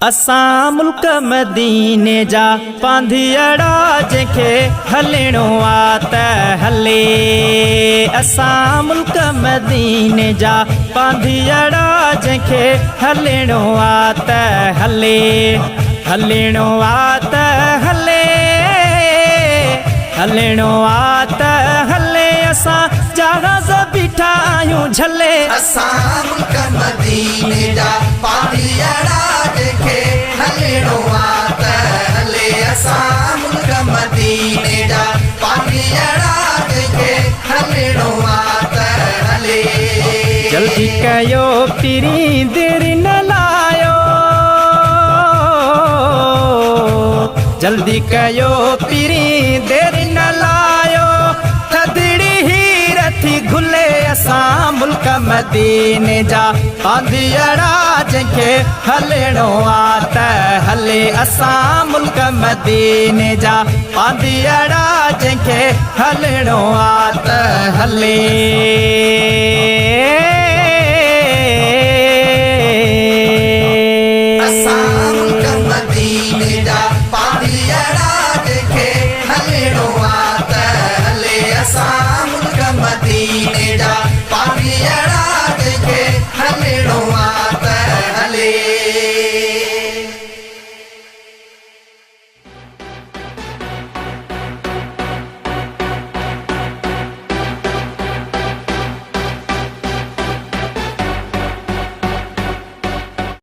असां मुल्क मदीने जा पांधियड़ा जंहिंखे हलणो आ त हले। असां मुल्क मदीने जा पांधियड़ा जंहिंखे हलणो आ त हले। हलणो आ त हले, हलणो आ त हले। असां जहाज़ बीठा आहियूं झले। असां मुल्क मदीने जा पांधियड़ा जंहिंखे हलणो आ त हले। असां मुल्क मदीने जा पांधियड़ा जंहिंखे हलणो आ त हले। जल्दी कयो पिरी देरि न लायो, जल्दी कयो पिरी देरि न लायो। थदड़ी हीर थी घुले। असां मुल्क मदीने जा पांधियड़ा जंहिंखे हलणो आ त हले। असां मुल्क मदीने जा पांधियड़ा जंहिंखे हलणो आ त हले।